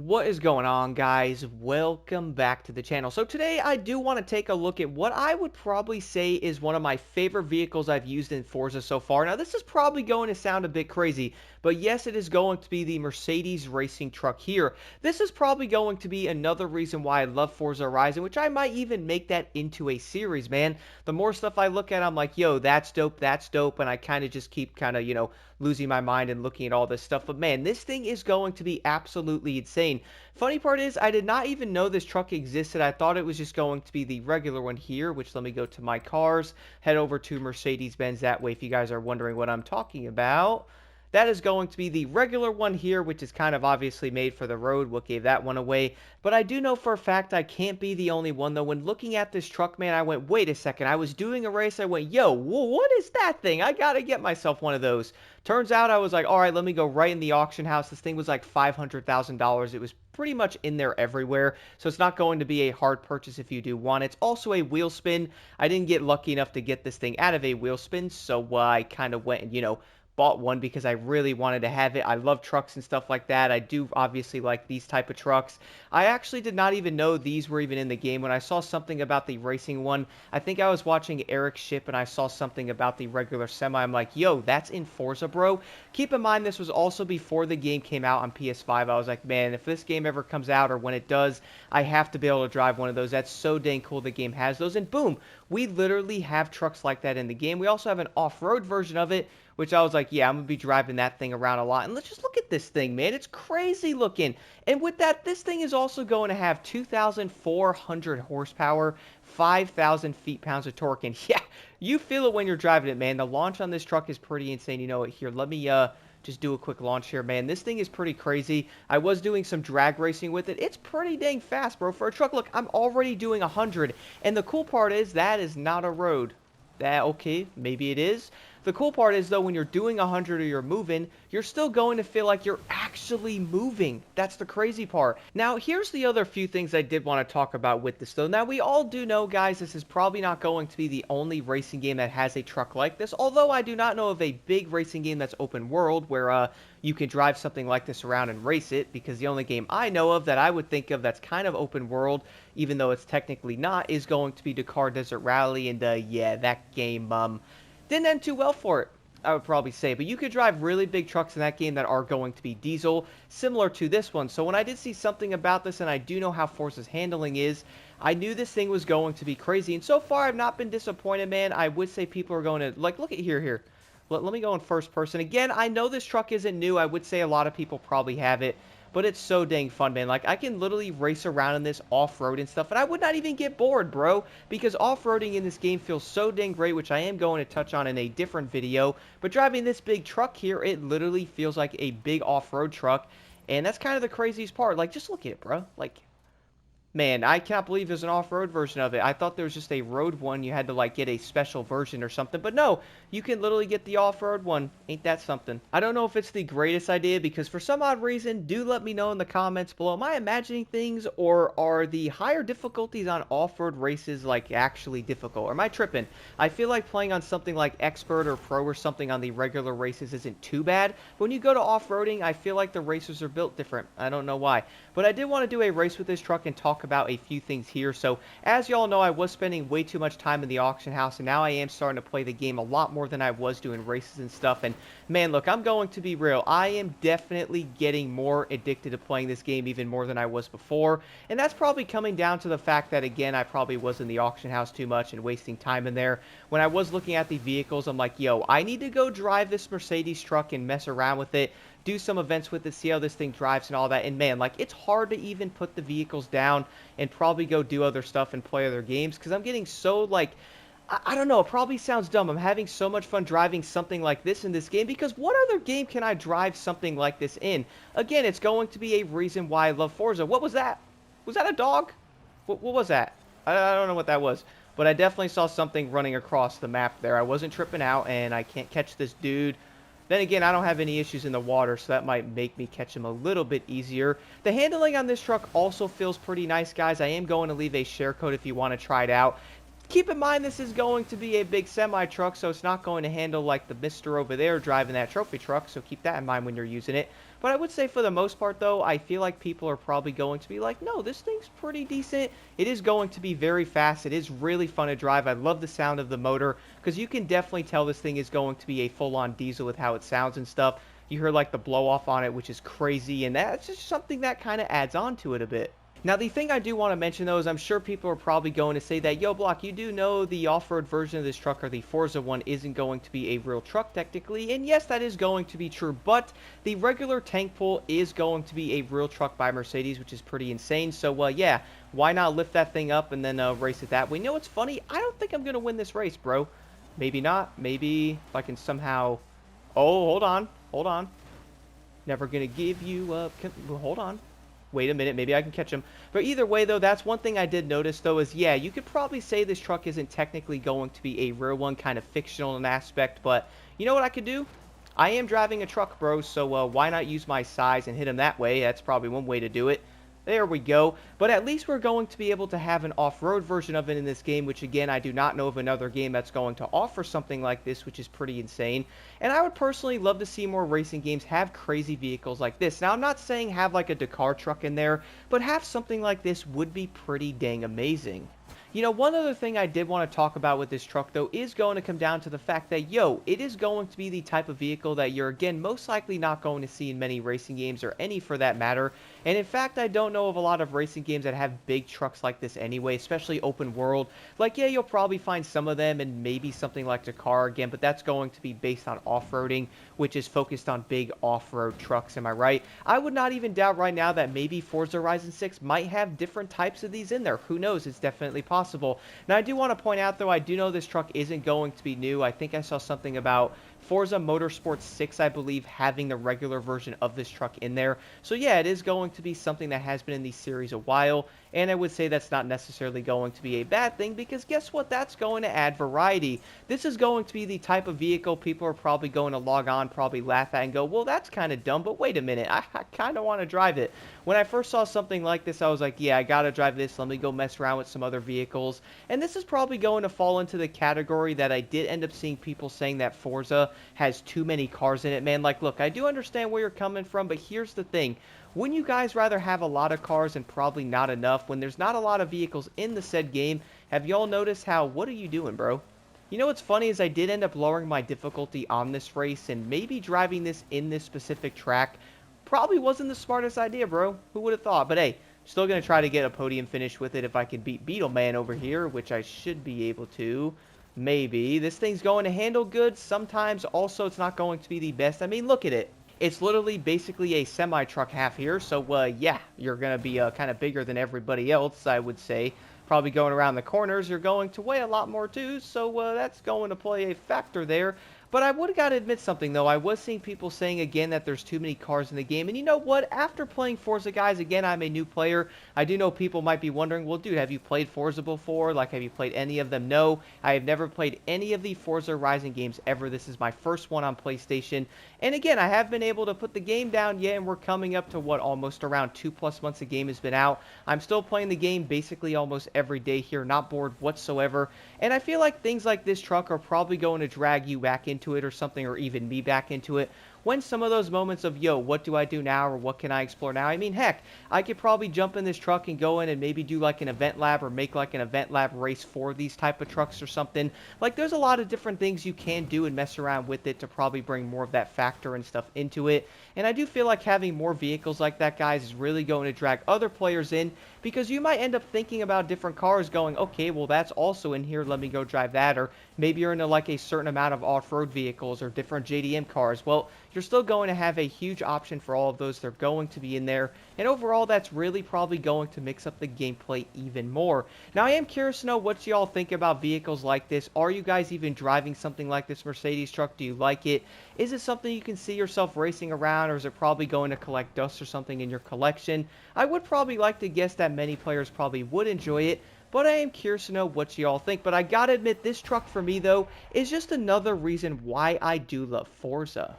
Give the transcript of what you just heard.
What is going on, guys? Welcome back to the channel. So today I do want to take a look at what I would probably say is one of my favorite vehicles I've used in Forza so far. Now this is probably going to sound a bit crazy, but yes, it is going to be the Mercedes racing truck here. This is probably going to be another reason why I love Forza Horizon, which I might even make that into a series, man. The more stuff I look at, I'm like, yo, that's dope, and I kind of just keep losing my mind and looking at all this stuff. But man, this thing is going to be absolutely insane. Funny part is, I did not even know this truck existed. I thought it was just going to be the regular one here, which let me go to my cars, head over to Mercedes-Benz that way if you guys are wondering what I'm talking about. That is going to be the regular one here, which is kind of obviously made for the road. What gave that one away? But I do know for a fact I can't be the only one, though. When looking at this truck, man, I went, wait a second. I was doing a race. I went, yo, what is that thing? I got to get myself one of those. Turns out I was like, all right, let me go right in the auction house. This thing was like $500,000. It was pretty much in there everywhere. So it's not going to be a hard purchase if you do want it. It's also a wheel spin. I didn't get lucky enough to get this thing out of a wheel spin. So I kind of went and, bought one because I really wanted to have it. I love trucks and stuff like that. I do obviously like these type of trucks. I actually did not even know these were even in the game. When I saw something about the racing one, I think I was watching Eric's ship and I saw something about the regular semi. I'm like, yo, that's in Forza, bro. Keep in mind, this was also before the game came out on PS5. I was like, man, if this game ever comes out or when it does, I have to be able to drive one of those. That's so dang cool the game has those. And boom, we literally have trucks like that in the game. We also have an off-road version of it, which I was like, yeah, I'm going to be driving that thing around a lot. And let's just look at this thing, man. It's crazy looking. And with that, this thing is also going to have 2,400 horsepower, 5,000 feet-pounds of torque. And yeah, you feel it when you're driving it, man. The launch on this truck is pretty insane. You know what? Here, let me just do a quick launch here, man. This thing is pretty crazy. I was doing some drag racing with it. It's pretty dang fast, bro. For a truck, look, I'm already doing 100. And the cool part is that is not a road. Okay, maybe it is. The cool part is, though, when you're doing 100 or you're moving, you're still going to feel like you're actually moving. That's the crazy part. Now, here's the other few things I did want to talk about with this, though. Now, we all do know, guys, this is probably not going to be the only racing game that has a truck like this, although I do not know of a big racing game that's open world where you can drive something like this around and race it, because the only game I know of that I would think of that's kind of open world, even though it's technically not, is going to be Dakar Desert Rally, and yeah, that game, didn't end too well for it, I would probably say. But you could drive really big trucks in that game that are going to be diesel, similar to this one. So when I did see something about this, and I do know how Forza's handling is, I knew this thing was going to be crazy. And so far, I've not been disappointed, man. I would say people are going to, like, look at here. Let me go in first person. Again, I know this truck isn't new. I would say a lot of people probably have it. But it's so dang fun, man. Like, I can literally race around in this off-road and stuff, and I would not even get bored, bro, because off-roading in this game feels so dang great, which I am going to touch on in a different video. But driving this big truck here, it literally feels like a big off-road truck, and that's kind of the craziest part. Like, just look at it, bro. Like, man, I can't believe there's an off-road version of it. I thought there was just a road one. You had to, like, get a special version or something. But no, you can literally get the off-road one. Ain't that something? I don't know if it's the greatest idea, because for some odd reason, do let me know in the comments below. Am I imagining things, or are the higher difficulties on off-road races, like, actually difficult? Or am I tripping? I feel like playing on something like Expert or Pro or something on the regular races isn't too bad. But when you go to off-roading, I feel like the racers are built different. I don't know why. But I did want to do a race with this truck and talk about a few things here. So as y'all know, I was spending way too much time in the auction house, and now I am starting to play the game a lot more than I was doing races and stuff. And man, look, I'm going to be real, I am definitely getting more addicted to playing this game even more than I was before, and that's probably coming down to the fact that, again, I probably was in the auction house too much and wasting time in there. When I was looking at the vehicles, I'm like, yo, I need to go drive this Mercedes truck and mess around with it, do some events with it, see how this thing drives and all that. And man, like, it's hard to even put the vehicles down and probably go do other stuff and play other games, because I'm getting so, like, I don't know, it probably sounds dumb. I'm having so much fun driving something like this in this game, because what other game can I drive something like this in? Again, it's going to be a reason why I love Forza. What was that? Was that a dog? What was that? I don't know what that was. But I definitely saw something running across the map there. I wasn't tripping out, and I can't catch this dude. Then again, I don't have any issues in the water, so that might make me catch him a little bit easier. The handling on this truck also feels pretty nice, guys. I am going to leave a share code if you want to try it out. Keep in mind this is going to be a big semi-truck, so it's not going to handle like the mister over there driving that trophy truck, so keep that in mind when you're using it. But I would say for the most part, though, I feel like people are probably going to be like, no, this thing's pretty decent. It is going to be very fast. It is really fun to drive. I love the sound of the motor, because you can definitely tell this thing is going to be a full-on diesel with how it sounds and stuff. You hear like the blow-off on it, which is crazy, and that's just something that kind of adds on to it a bit. Now, the thing I do want to mention, though, is I'm sure people are probably going to say that, yo, Block, you do know the off-road version of this truck, or the Forza one, isn't going to be a real truck, technically. And yes, that is going to be true, but the regular tank pull is going to be a real truck by Mercedes, which is pretty insane. So, yeah, why not lift that thing up and then race it that way? You know what's funny? I don't think I'm going to win this race, bro. Maybe not. Maybe if I can somehow... Oh, hold on. Hold on. Never going to give you up. Hold on. Wait a minute, maybe I can catch him. But either way, though, that's one thing I did notice, though, is, yeah, you could probably say this truck isn't technically going to be a real one, kind of fictional in aspect, but you know what I could do? I am driving a truck, bro, so why not use my size and hit him that way? That's probably one way to do it. There we go. But at least we're going to be able to have an off-road version of it in this game, which, again, I do not know of another game that's going to offer something like this, which is pretty insane. And I would personally love to see more racing games have crazy vehicles like this. Now, I'm not saying have like a Dakar truck in there, but have something like this would be pretty dang amazing. You know, one other thing I did want to talk about with this truck, though, is going to come down to the fact that, yo, it is going to be the type of vehicle that you're, again, most likely not going to see in many racing games, or any for that matter. And in fact, I don't know of a lot of racing games that have big trucks like this anyway, especially open world. Like, yeah, you'll probably find some of them, and maybe something like Dakar again, but that's going to be based on off-roading, which is focused on big off-road trucks, am I right? I would not even doubt right now that maybe Forza Horizon 6 might have different types of these in there. Who knows? It's definitely possible. Now, I do want to point out, though, I do know this truck isn't going to be new. I think I saw something about Forza Motorsport 6, I believe, having the regular version of this truck in there. So, yeah, it is going to be something that has been in the series a while, and I would say that's not necessarily going to be a bad thing, because guess what? That's going to add variety. This is going to be the type of vehicle people are probably going to log on, probably laugh at and go, well, that's kind of dumb, but wait a minute, I kind of want to drive it. When I first saw something like this, I was like, yeah, I got to drive this. Let me go mess around with some other vehicles. And this is probably going to fall into the category that I did end up seeing people saying that Forza has too many cars in it, man. Like, look, I do understand where you're coming from, but here's the thing. Wouldn't you guys rather have a lot of cars and probably not enough when there's not a lot of vehicles in the said game? Have y'all noticed how, what are you doing, bro? You know what's funny is I did end up lowering my difficulty on this race, and maybe driving this in this specific track probably wasn't the smartest idea, bro. Who would have thought? But hey, still going to try to get a podium finish with it if I can beat Beetleman over here, which I should be able to. Maybe. This thing's going to handle good. Sometimes also it's not going to be the best. I mean, look at it. It's literally basically a semi-truck half here. So, yeah, you're going to be kind of bigger than everybody else, I would say. Probably going around the corners, you're going to weigh a lot more too. So, that's going to play a factor there. But I would have got to admit something, though. I was seeing people saying, again, that there's too many cars in the game. And you know what? After playing Forza, guys, again, I'm a new player. I do know people might be wondering, well, dude, have you played Forza before? Like, have you played any of them? No, I have never played any of the Forza Horizon games ever. This is my first one on PlayStation. And again, I have been able to put the game down, yeah, and we're coming up to, what, almost around 2+ months the game has been out. I'm still playing the game basically almost every day here, not bored whatsoever. And I feel like things like this truck are probably going to drag you back into it or something, or even me back into it, when some of those moments of, yo, what do I do now, or what can I explore now? I mean, heck, I could probably jump in this truck and go in and maybe do like an event lab, or make like an event lab race for these type of trucks or something. Like, there's a lot of different things you can do and mess around with it to probably bring more of that factor and stuff into it. And I do feel like having more vehicles like that, guys, is really going to drag other players in, because you might end up thinking about different cars going, okay, well, that's also in here, let me go drive that. Or maybe you're into like a certain amount of off-road vehicles or different JDM cars. Well, you're still going to have a huge option for all of those. They're going to be in there. And overall, that's really probably going to mix up the gameplay even more. Now, I am curious to know what y'all think about vehicles like this. Are you guys even driving something like this Mercedes truck? Do you like it? Is it something you can see yourself racing around, or is it probably going to collect dust or something in your collection? I would probably like to guess that many players probably would enjoy it, but I am curious to know what y'all think. But I gotta admit, this truck for me, though, is just another reason why I do love Forza.